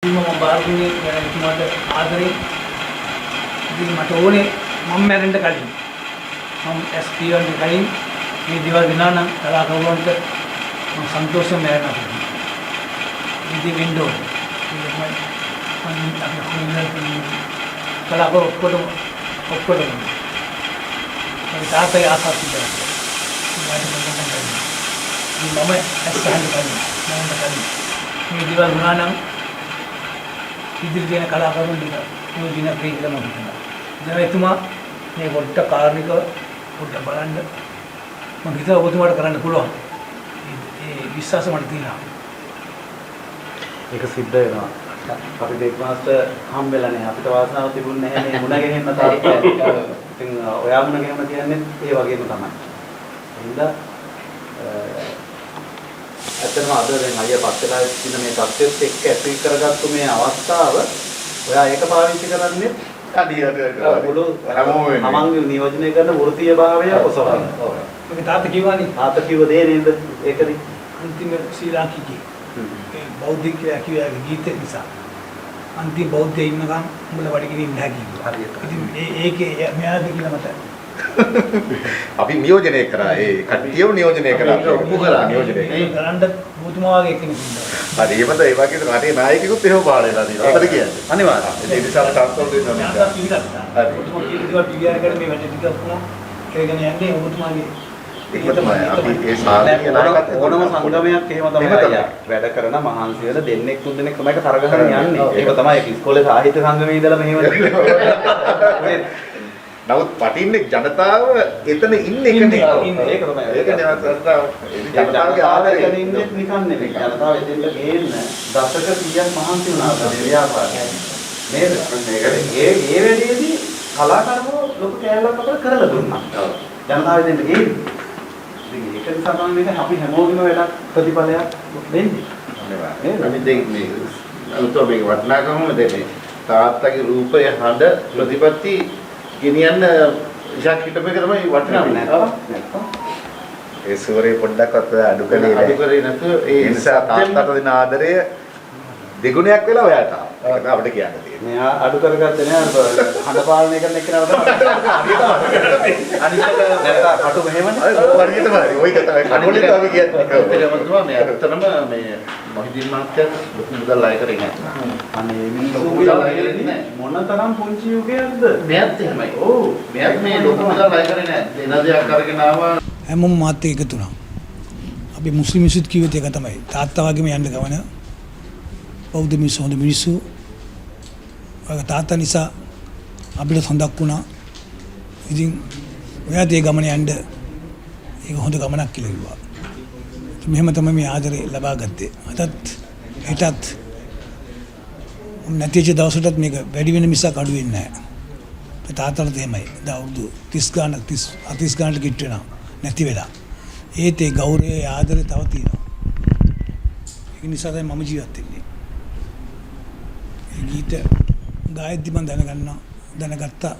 මම බාරගුණේ එතුමාට ආදරේ ඉතින් මට ඕනේ මම මැරෙන්න කලින් මම SPN කලින් මේ දේවල් වෙනා නම් කලාකරුවන්ට මම සන්තෝෂයෙන් මැරෙනවා කියලා. ඉතින් වින්ඩෝ මම අපි කොහොමද කලාකරුවෝ ඔක්කොටම මම තාත්තගේ ආසාවක් තිබුණා. මම ඇස්සහන් කලින් මේ දේවල් වුණා නම් ඉදිරි දින කලාකරුවන් දින මේ දින ප්‍රීතිකම හිතනවා. දැන් එතුමා මේ වොට්ට කාර්මික පොඩ්ඩ බලන්න මම හිතුවා ඔබතුමාට කරන්න පුළුවන්. ඒ විශ්වාසය මට තියෙනවා. ඒක සිද්ධ වෙනවා. අපි දෙක් මාස්ටර් හම්බෙලා නැහැ. අපිට වාසනාවක් තිබුණේ නැහැ මේ මුණ ගැහෙන්න තාත්තා. ඉතින් ඔයා මුණ ගැහෙන්න කියන්නේ ඒ වගේම තමයි. එහෙනම් ඇත්තටම අද දැන් අයියා පස්සෙලා ඉන්න මේ තත්ත්වෙත් එක්ක ඇප්ලි කරගත්තු මේ අවස්ථාව ඔයා ඒක පාවිච්චි කරන්නේ පොඩු තමන්ගේ නියෝජනය කරන වෘත්තීය භාවය ඔසවන්න. ඔව්. මේ තාත්තා කිව්වනේ. තාත්තා කිව්ව දේ නේද? ඒකනේ. අන්තිම ශ්‍රී ලාංකිකේ ඒ බෞද්ධ කියාගේ ගීතේ නිසා අන්තිම බෞද්ධය ඉන්නකම් උඹලා වඩගෙන ඉන්න හැකියි. හරියට. ඉතින් ඒකේ මෙයාද කියලා මට අපි නියෝජනය කරා ඒ කට්ටියව නියෝජනය කරා පුහුණුලා නියෝජනය ඒ කරන්න බුදුමා වගේ කෙනෙක් ඉන්නවා. හරි එහෙමද ඒ වගේ රටේ නායකයෙකුත් එහෙම පහළ වෙලා තියෙනවා. අපිට කියන්නේ. අනිවාර්යයෙන්. ඒ නිසා ට්‍රාන්ස්ෆර් දෙන්න නාසා පිළිගත්තා. බුදුමා කියන දේවල් PVR එකට මේ වැඩ ටික ඔක්කොම කරගෙන යන්නේ බුදුමාගේ ඒක තමයි අපි ඒ සාධනීය නායකත්වය ඕනම සංගමයක් එහෙම තමයි අයියා. වැඩ කරන මහන්සි වෙන දෙන්නෙක් තුන් දෙනෙක් තමයි කරගහගෙන යන්නේ. ඒක තමයි ඒක ඉස්කෝලේ සාහිත්‍ය සංගමයේ ඉඳලා මෙහෙම නමුත් වටින්නේ ජනතාව එතන ඉන්න එකනේ. ඒක තමයි. ඒකනේ ජනතාවගේ ආදරය ඉන්නේ නිකන් නෙමෙයි. ජනතාව එතෙන්ට ගේන්න දශක 100ක් මහන්සි වුණා තමයි ව්‍යාපාරය. නේද? ඒ වැඩේදී කලාකරුවෝ ලොකු කැලලක් අපිට කරලා දුන්නා. ජනතාව එතෙන්ට ගේන්නේ. ඉතින් ඒක නිසා තමයි මේක අපි හැමෝගෙම වැඩ ප්‍රතිඵලයක් දෙන්නේ. අනිවාර්යයෙන්. අපි දැන් මේ අලුතෝ මේක වටිනාකම දෙන්නේ. තාත්තගේ රූපය හඬ ප්‍රතිපත්ති ගෙනියන්න ඉෂාක් හිටපු එක තමයි වටිනාම නැත්තම් ඒ සූරේ පොඩ්ඩක්වත් අඩු කරේ නැහැ. අඩු කරේ නැතුව ඒ නිසා තාත්තට දෙන ආදරය දෙගුණයක් වෙලා ඔයාට ආවා. ඒක තමයි අපිට කියන්න තියෙන්නේ. මෙයා අඩු කරගත්තේ නෑ හඬ පාලනය කරන එක්කනව තමයි. අනිත් එක නැත්නම් කටු මෙහෙමනේ. හරියටම හරි. ඔයක තමයි කඩෝලේ තමයි කියන්නේ. ඒකම මේ අතරම මේ මොහිදින් මහත්තයා ලොකු මුදල් අය කරේ නැහැ. අනේ මිනිස්සු මොනතරම් පුංචි යුගයක්ද? මෙයත් එහෙමයි. ඔව්. මෙයත් මේ ලොකු මුදල් අය කරේ නැහැ. දෙන දෙයක් අරගෙන ආවා. හැමෝම මාත් එකතු වුණා. අපි මුස්ලිම් මිනිස්සුත් කිව්වෙත් ඒක තමයි. තාත්තා වගේම යන්න ගමන බෞද්ධ මිනිස්සු හොඳ මිනිස්සු. ඔය තාත්තා නිසා අපිට හොඳක් වුණා. ඉතින් ඔයාත් ඒ ගමන යන්න ඒක හොඳ ගමනක් කියලා කිව්වා. මෙහෙම තමයි මේ ආදරේ ලබා ගත්තේ. අදත් හෙටත් නැතිච දවසටත් මේක වැඩි වෙන මිසක් අඩු වෙන්නේ නැහැ. ඒ තාත්තට එහෙමයි. දැන් අවුරුදු 30 ගානක් 30 ගානට කිට් වෙනවා. නැති වෙලා. ඒත් ඒ ගෞරවය ආදරේ තව තියෙනවා. ඒක නිසා තමයි මම ජීවත් වෙන්නේ. ඒ ගීත ගායද්දි මම දැනගත්තා